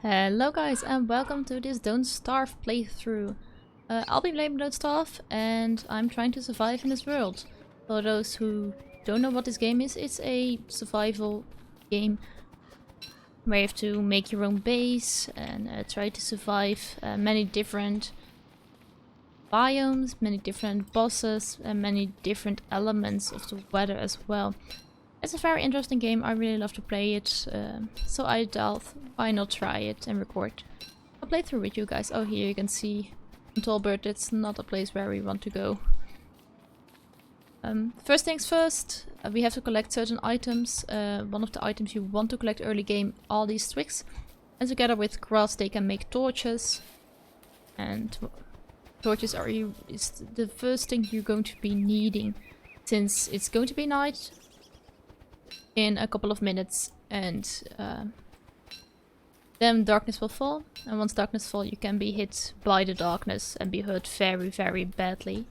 Hello guys and welcome to this Don't Starve playthrough. I'll be playing Don't Starve and I'm trying to survive in this world. For those who don't know what this game is, it's a survival game where you have to make your own base and try to survive many different biomes, many different bosses and many different elements of the weather as well. It's a very interesting game, I really love to play it, so I thought why not try it and record a playthrough with you guys. Oh, here you can see Tallbird, it's not a place where we want to go. First things first, we have to collect certain items. One of the items you want to collect early game are these twigs. And together with grass they can make torches. And torches are is the first thing you're going to be needing, since it's going to be night in a couple of minutes, and then darkness will fall, and once darkness falls you can be hit by the darkness and be hurt very, very badly.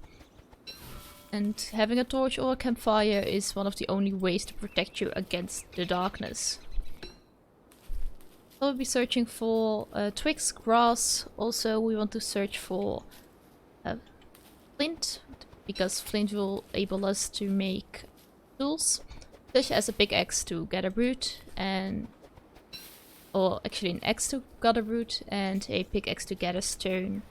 And having a torch or a campfire is one of the only ways to protect you against the darkness. We'll be searching for twigs, grass. Also we want to search for flint, because flint will enable us to make tools. Such as a pickaxe to gather wood, or actually an axe to gather wood, and a pickaxe to gather stone.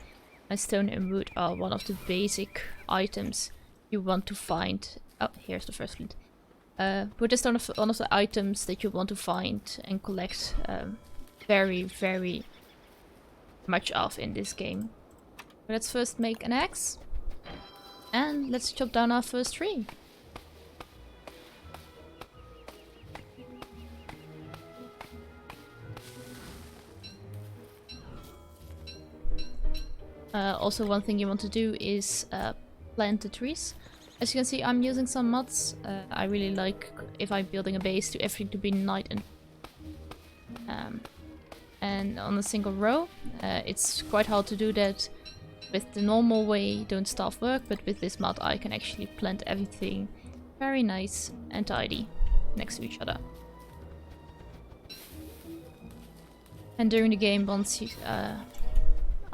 And stone and wood are one of the basic items you want to find. Oh, here's the first flint. Wood is one of the items that you want to find and collect very, very much of in this game. But let's first make an axe, and let's chop down our first tree. Also, one thing you want to do is plant the trees. As you can see, I'm using some mods. I really like, if I'm building a base, to everything to be night and on a single row. It's quite hard to do that with the normal way Don't Starve work, but with this mod I can actually plant everything very nice and tidy next to each other. And during the game, once you,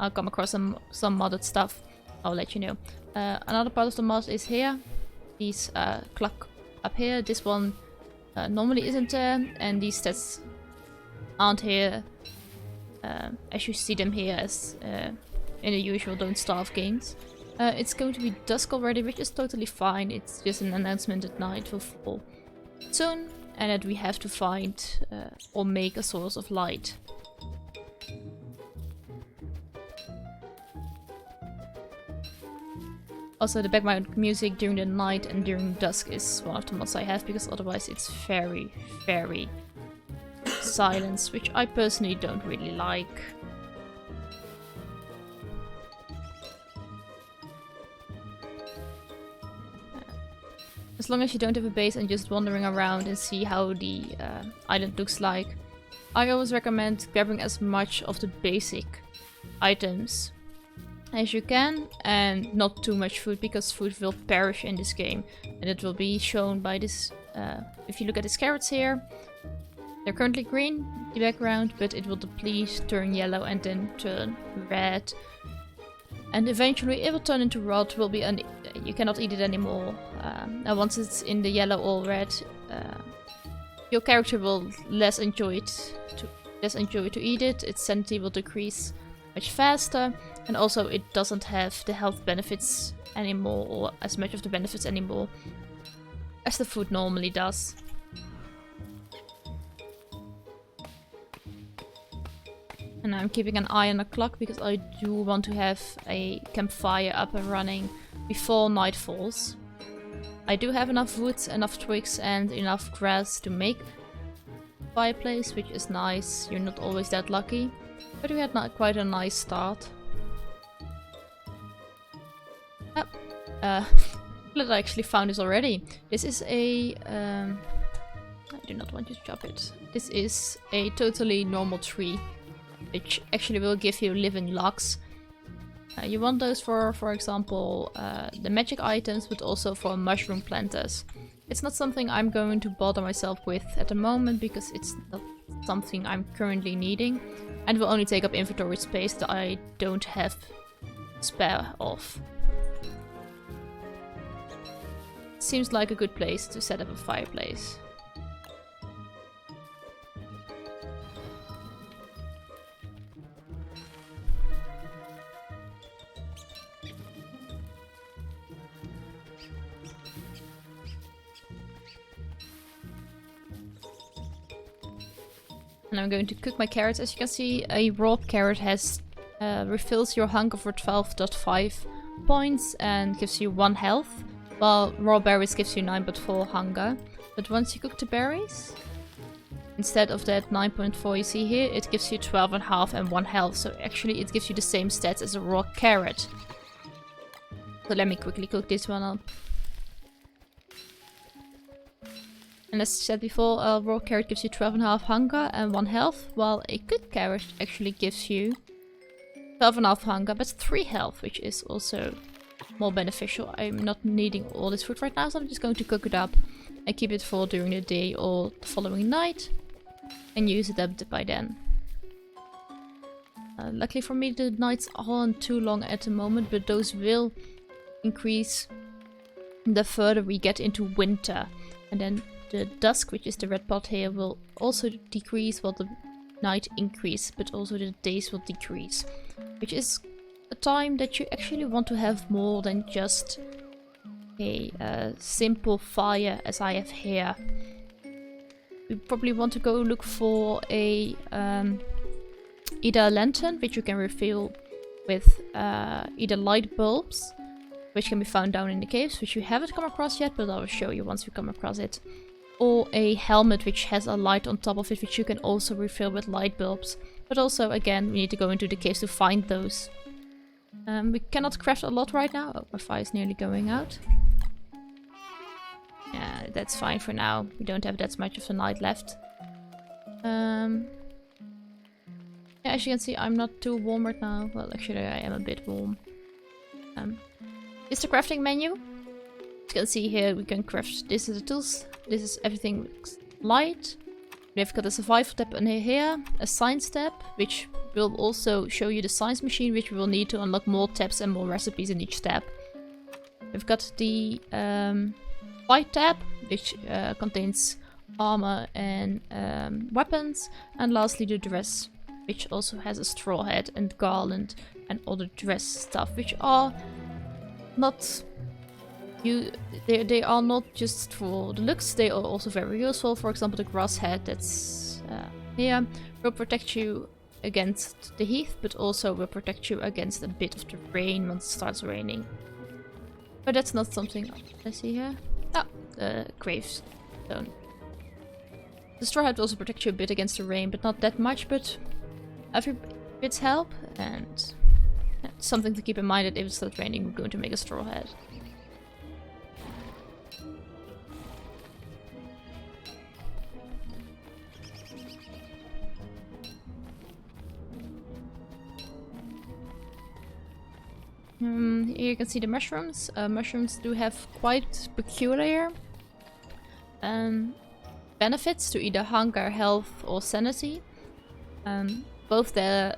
I'll come across some modded stuff, I'll let you know. Another part of the mod is here. These clock up here. This one normally isn't there, and these stats aren't here as you see them here as in the usual Don't Starve games. It's going to be dusk already, which is totally fine. It's just an announcement that night will fall soon, and that we have to find or make a source of light. Also, the background music during the night and during dusk is one of the mods I have, because otherwise it's very, very silent, which I personally don't really like. As long as you don't have a base and just wandering around and see how the island looks like, I always recommend grabbing as much of the basic items as you can, and not too much food, because food will perish in this game, and it will be shown by this. If you look at these carrots here, they're currently green, the background, but it will deplete, turn yellow, and then turn red, and eventually it will turn into rot. Will be you cannot eat it anymore, and once it's in the yellow or red, your character will less enjoy to eat it. Its sanity will decrease much faster, and also it doesn't have the health benefits anymore, or as much of the benefits anymore as the food normally does. And I'm keeping an eye on the clock, because I do want to have a campfire up and running before night falls. I do have enough wood, enough twigs and enough grass to make a fireplace, which is nice. You're not always that lucky. But we had quite a nice start. I actually found this already. This is a... I do not want you to chop it. This is a totally normal tree, which actually will give you living logs. You want those for example, the magic items, but also for mushroom planters. It's not something I'm going to bother myself with at the moment, because it's something I'm currently needing. And will only take up inventory space that I don't have spare of. Seems like a good place to set up a fireplace. And I'm going to cook my carrots. As you can see, a raw carrot has refills your hunger for 12.5 points and gives you 1 health, while raw berries gives you 9.4 hunger. But once you cook the berries, instead of that 9.4 you see here, it gives you 12.5 and 1 health. So actually it gives you the same stats as a raw carrot. So let me quickly cook this one up. And as I said before, a raw carrot gives you 12.5 hunger and 1 health, while a cooked carrot actually gives you 12.5 hunger but 3 health, which is also more beneficial. I'm not needing all this food right now, so I'm just going to cook it up and keep it full during the day or the following night and use it up by then. Luckily for me, the nights aren't too long at the moment, but those will increase the further we get into winter. And then the dusk, which is the red part here, will also decrease while the night increase, but also the days will decrease. Which is a time that you actually want to have more than just a simple fire as I have here. You probably want to go look for a either a lantern, which you can refill with either light bulbs, which can be found down in the caves, which you haven't come across yet, but I will show you once we come across it. Or a helmet which has a light on top of it, which you can also refill with light bulbs. But also, again, we need to go into the caves to find those. We cannot craft a lot right now. Oh, my fire is nearly going out. Yeah, that's fine for now. We don't have that much of the night left. Yeah, as you can see, I'm not too warm right now. Well, actually, I am a bit warm. It's the crafting menu. As you can see here, we can craft. This is the tools. This is everything light. We've got a survival tab in here, a science tab, which will also show you the science machine, which we will need to unlock more tabs and more recipes in each tab. We've got the fight tab, which contains armor and weapons, and lastly the dress, which also has a straw hat and garland and other dress stuff, which are not they are not just for the looks, they are also very useful. For example, the grass hat that's here will protect you against the heat, but also will protect you against a bit of the rain once it starts raining. But that's not something I see here. Ah, the gravestone. The straw hat will also protect you a bit against the rain, but not that much, but every bit's help, and something to keep in mind that if it starts raining, we're going to make a straw hat. Here you can see the mushrooms. Mushrooms do have quite peculiar benefits to either hunger, health, or sanity. Both the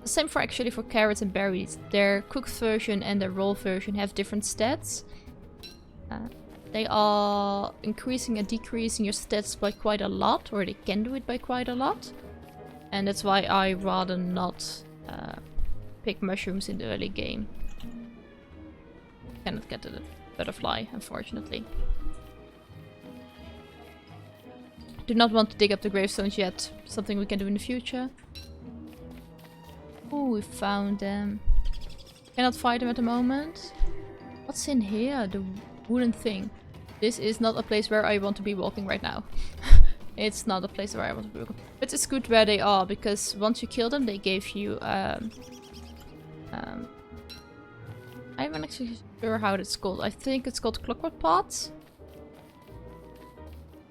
same for actually for carrots and berries. Their cooked version and their raw version have different stats. They are increasing and decreasing your stats by quite a lot, or they can do it by quite a lot. And that's why I rather not pick mushrooms in the early game. Cannot get the butterfly, unfortunately. Do not want to dig up the gravestones yet. Something we can do in the future. Oh, we found them. Cannot fight them at the moment. What's in here? The wooden thing. This is not a place where I want to be walking right now. It's not a place where I want to be walking. But it's good where they are, because once you kill them, they gave you I'm not actually sure how it's called. I think it's called clockwork pots.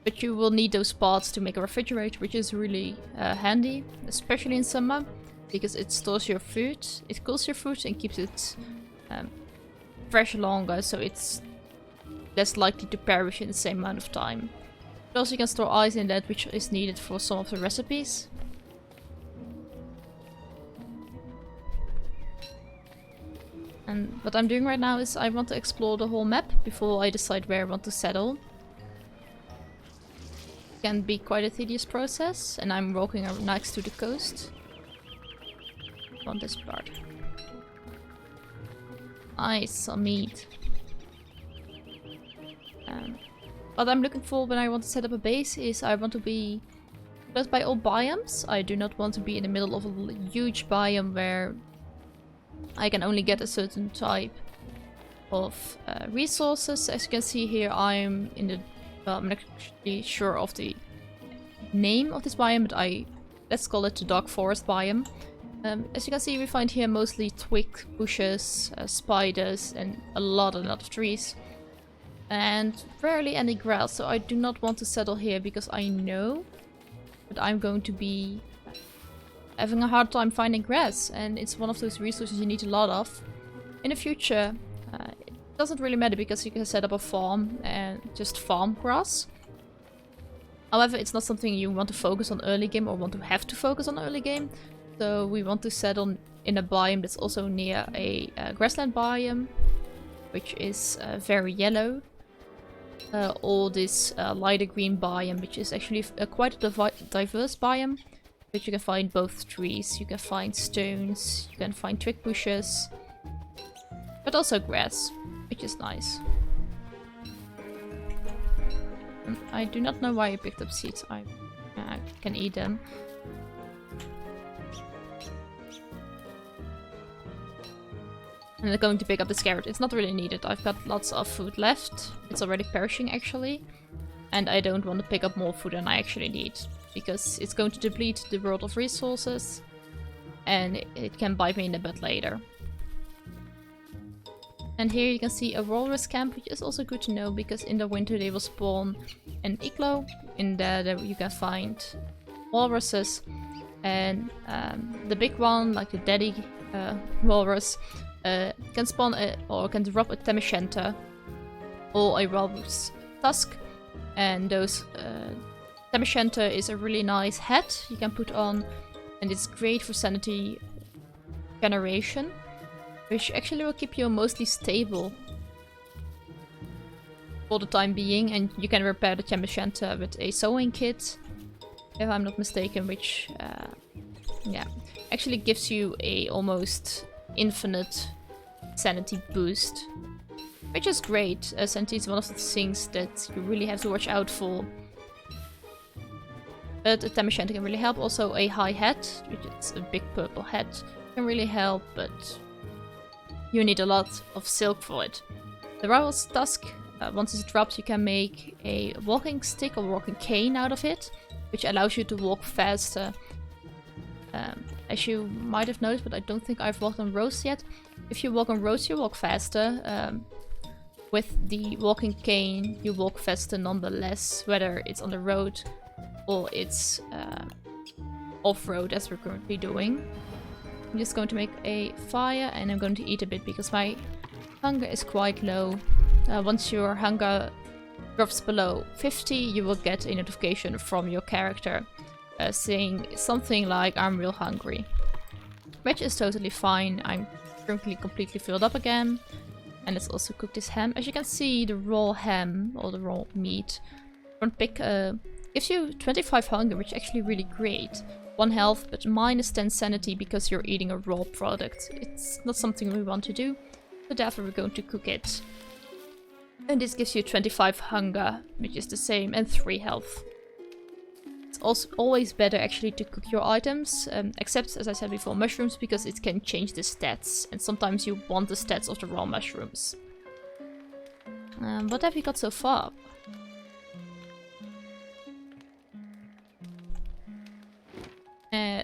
But you will need those pots to make a refrigerator, which is really handy, especially in summer, because it stores your food, it cools your food and keeps it fresh longer, so it's less likely to perish in the same amount of time. Also, you can store ice in that, which is needed for some of the recipes. And what I'm doing right now is I want to explore the whole map before I decide where I want to settle. It can be quite a tedious process, and I'm walking next to the coast. On this part. Nice, some meat. What I'm looking for when I want to set up a base is I want to be close by all biomes. I do not want to be in the middle of a huge biome where I can only get a certain type of resources. As you can see here, I'm in the... Well, I'm not actually sure of the name of this biome, but let's call it the dark forest biome. As you can see, we find here mostly twig bushes, spiders, and a lot of trees. And rarely any grass, so I do not want to settle here because I know that I'm going to be having a hard time finding grass. And it's one of those resources you need a lot of. In the future, it doesn't really matter because you can set up a farm and just farm grass. However, it's not something you want to focus on early game or want to have to focus on early game. So we want to settle in a biome that's also near a grassland biome, which is very yellow. Or this lighter green biome, which is actually quite a diverse biome. But you can find both trees, you can find stones, you can find twig bushes. But also grass, which is nice. I do not know why I picked up seeds. I can eat them. And I'm going to pick up this carrot. It's not really needed. I've got lots of food left. It's already perishing actually. And I don't want to pick up more food than I actually need. Because it's going to deplete the world of resources. And it can bite me in the butt later. And here you can see a walrus camp, which is also good to know. Because in the winter they will spawn an igloo. In there you can find walruses. And the big one, like the daddy walrus, can spawn or can drop a Temeshenta or a walrus tusk, and those Temeshenta is a really nice hat you can put on, and it's great for sanity generation, which actually will keep you mostly stable for the time being, and you can repair the Temeshenta with a sewing kit, if I'm not mistaken, which yeah, actually gives you a almost infinite sanity boost, which is great. Sanity is one of the things that you really have to watch out for. But a Temeshanta can really help. Also a high hat, which is a big purple hat, can really help, but you need a lot of silk for it. The Rival's Tusk, once it's dropped, you can make a walking stick or walking cane out of it, which allows you to walk faster. As you might have noticed, but I don't think I've walked on roads yet. If you walk on roads, you walk faster. With the walking cane, you walk faster nonetheless, whether it's on the road or it's off-road, as we're currently doing. I'm just going to make a fire and I'm going to eat a bit because my hunger is quite low. Once your hunger drops below 50, you will get a notification from your character saying something like, "I'm real hungry." Which is totally fine. I'm currently completely filled up again. And let's also cook this ham. As you can see, the raw ham, or the raw meat, front pick gives you 25 hunger, which is actually really great. 1 health, but minus 10 sanity because you're eating a raw product. It's not something we want to do, so therefore we're going to cook it. And this gives you 25 hunger, which is the same, and 3 health. It's also always better actually to cook your items, except, as I said before, mushrooms, because it can change the stats, and sometimes you want the stats of the raw mushrooms. What have we got so far?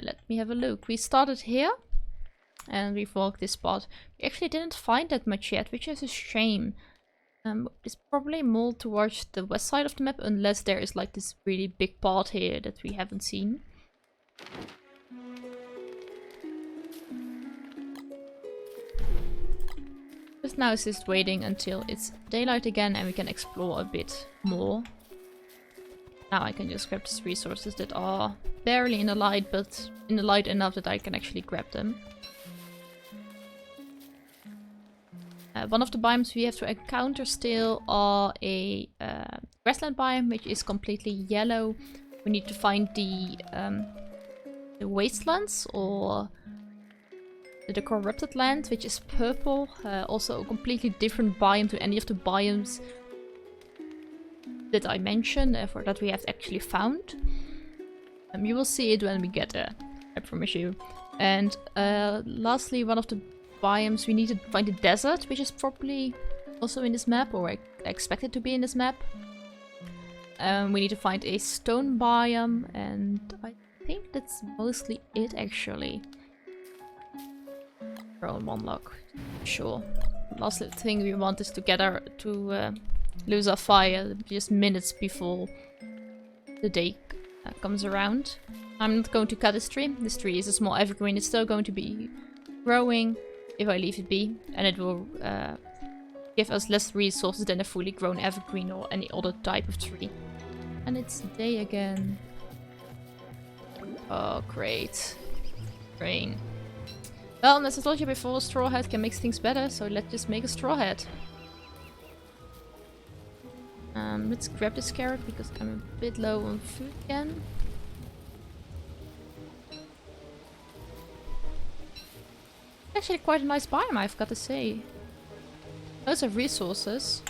Let me have a look. We started here, and we've walked this spot. We actually didn't find that much yet, which is a shame. It's probably more towards the west side of the map, unless there is like this really big part here that we haven't seen. Just now it's just waiting until it's daylight again and we can explore a bit more. Now I can just grab these resources that are barely in the light, but in the light enough that I can actually grab them. One of the biomes we have to encounter still are a grassland biome, which is completely yellow. We need to find the wastelands, or the corrupted land, which is purple. Also a completely different biome to any of the biomes that I mentioned, for that we have actually found. You will see it when we get there, I promise you. And lastly, one of the biomes we need to find the desert, which is probably also in this map, or I expect it to be in this map. We need to find a stone biome, and I think that's mostly it actually. We're on one lock, sure. Last thing we want is to get lose our fire just minutes before the day comes around. I'm not going to cut this tree. This tree is a small evergreen. It's still going to be growing if I leave it be, and it will give us less resources than a fully grown evergreen or any other type of tree. And it's day again. Oh, great. Rain. Well, as I told you before, a straw hat can make things better, so let's just make a straw hat. Let's grab this carrot because I'm a bit low on food again. Actually quite a nice biome, I've got to say. Loads of resources.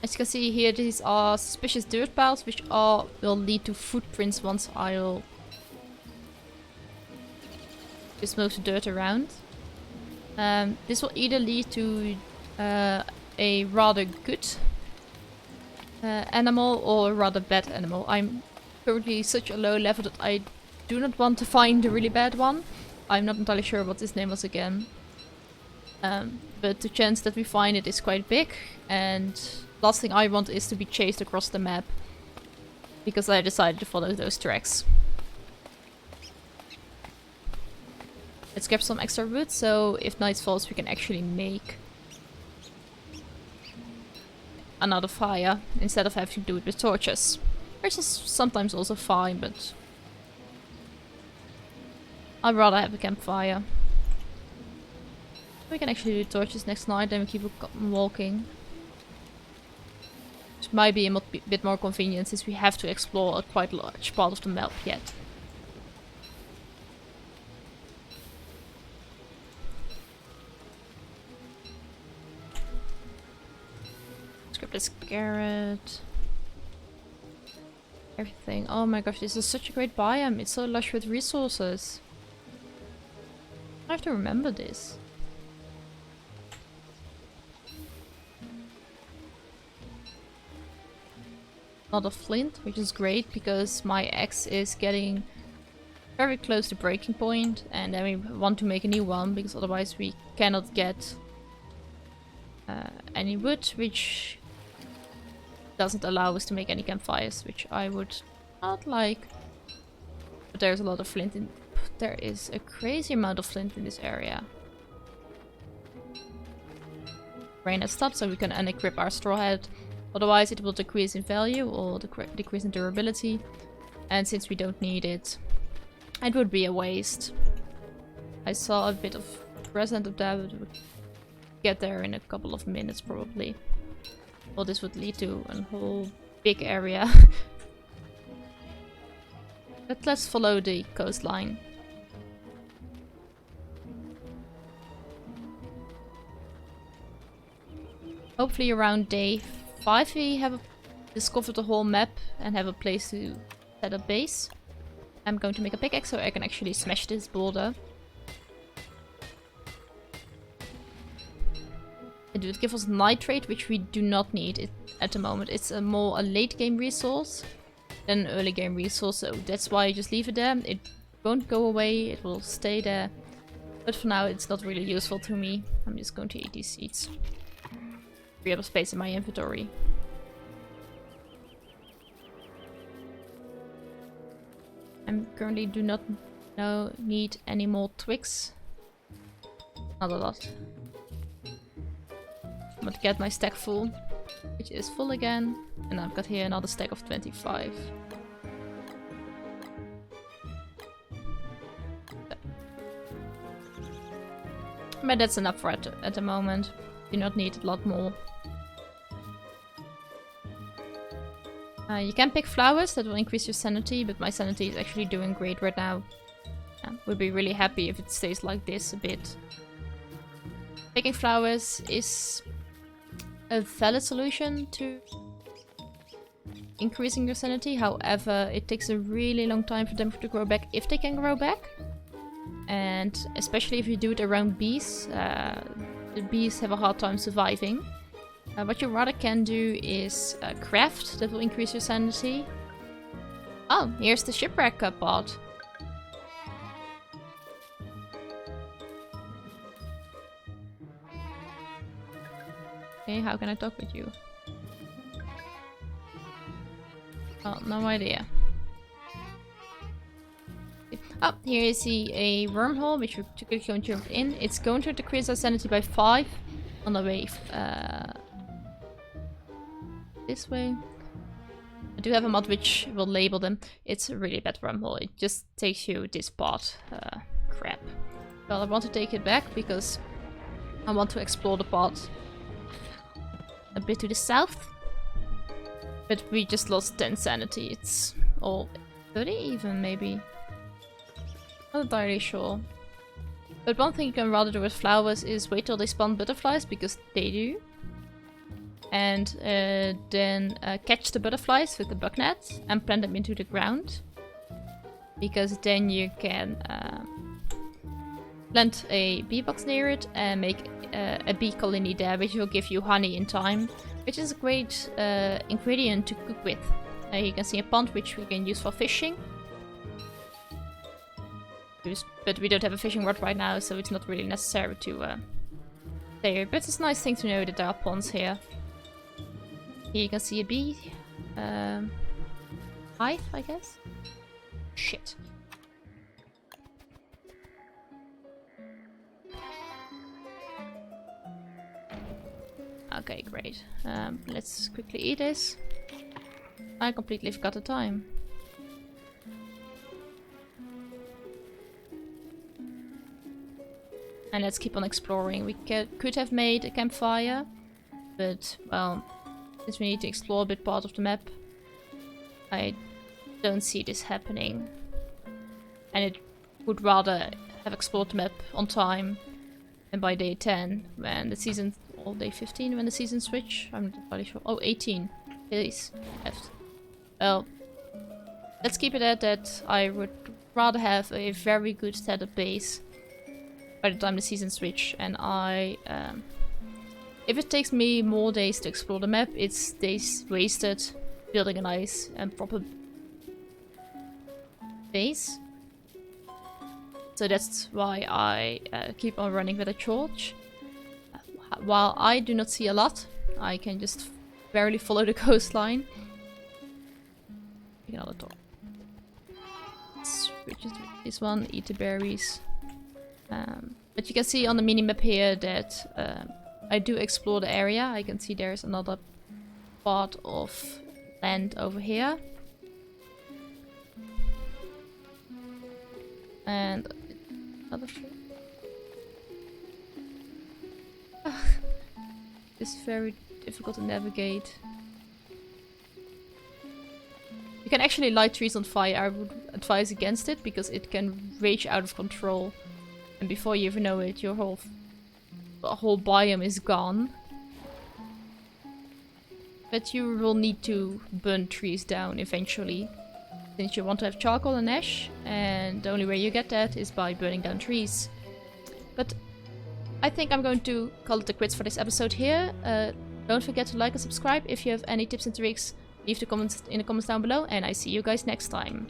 As you can see here, these are suspicious dirt piles, which will lead to footprints once I'll just move the dirt around. This will either lead to a rather good animal or a rather bad animal. I'm currently such a low level that I do not want to find the really bad one. I'm not entirely sure what his name was again. But the chance that we find it is quite big, and last thing I want is to be chased across the map because I decided to follow those tracks. Let's grab some extra wood, so if night falls we can actually make another fire instead of having to do it with torches. Which is sometimes also fine, but I'd rather have a campfire. We can actually do torches next night, then we keep walking. Which might be a bit more convenient since we have to explore a quite large part of the map yet. Grab this carrot. Everything. Oh my gosh, this is such a great biome. It's so lush with resources. I have to remember this. A lot of flint, which is great because my axe is getting very close to breaking point, and then we want to make a new one because otherwise we cannot get any wood, which doesn't allow us to make any campfires, which I would not like. But there's a lot of flint in. There is a crazy amount of flint in this area. Rain has stopped, so we can unequip our straw hat. Otherwise it will decrease in value or decrease in durability. And since we don't need it, it would be a waste. I saw a bit of present of that, but we'll get there in a couple of minutes probably. Well, this would lead to a whole big area. But let's follow the coastline. Hopefully around day 5 we have discovered the whole map and have a place to set up base. I'm going to make a pickaxe so I can actually smash this boulder. It would give us nitrate, which we do not need at the moment. It's more a late game resource than an early game resource, so that's why I just leave it there. It won't go away, it will stay there. But for now it's not really useful to me. I'm just going to eat these seeds. Free up space in my inventory. I currently do not need any more twigs. Not a lot. I'm gonna get my stack full. which is full again. And I've got here another stack of 25. But that's enough for at the moment. Do not need a lot more. You can pick flowers that will increase your sanity, but my sanity is actually doing great right now. Would be really happy if it stays like this a bit. Picking flowers is a valid solution to increasing your sanity. However, it takes a really long time for them to grow back, if they can grow back. And especially if you do it around bees, the bees have a hard time surviving. What you rather can do is craft, that will increase your sanity. Oh, here's the shipwreck pot. Okay, how can I talk with you? Oh, no idea. Oh, here you see a wormhole, which we're typically going to jump in. It's going to decrease our sanity by 5 on the way this way. I do have a mod which will label them. It's a really bad wormhole. It just takes you this part. Crap. Well, I want to take it back because I want to explore the part a bit to the south. But we just lost 10 sanity. It's all 30 even, maybe. Not entirely sure. But one thing you can rather do with flowers is wait till they spawn butterflies, because they do. And then catch the butterflies with the bug net and plant them into the ground. Because then you can plant a bee box near it and make a bee colony there, which will give you honey in time. Which is a great ingredient to cook with. You can see a pond which we can use for fishing. But we don't have a fishing rod right now, so it's not really necessary to stay here. But it's a nice thing to know that there are ponds here. Here you can see a bee. Hive, I guess? Shit. Okay, great. Let's quickly eat this. I completely forgot the time. And let's keep on exploring. We could have made a campfire, but, well, since we need to explore a bit part of the map, I don't see this happening. And it would rather have explored the map on time than by day 10, when the season, or day 15 when the season switch. I'm not entirely sure. Oh, 18 days left. Well, let's keep it at that. I would rather have a very good setup base by the time the season switch, and if it takes me more days to explore the map, it's days wasted building a nice and proper base. So that's why I keep on running with a torch. While I do not see a lot, I can just barely follow the coastline. Take another torch. Switch this one, eat the berries. But you can see on the minimap here that I do explore the area. I can see there's another part of land over here. And another tree. It's very difficult to navigate. You can actually light trees on fire. I would advise against it because it can rage out of control. And before you even know it, your whole biome is gone. But you will need to burn trees down eventually, since you want to have charcoal and ash, and the only way you get that is by burning down trees. But I think I'm going to call it a quits for this episode here. Don't forget to like and subscribe. If you have any tips and tricks, leave the comments in the comments down below, and I see you guys next time.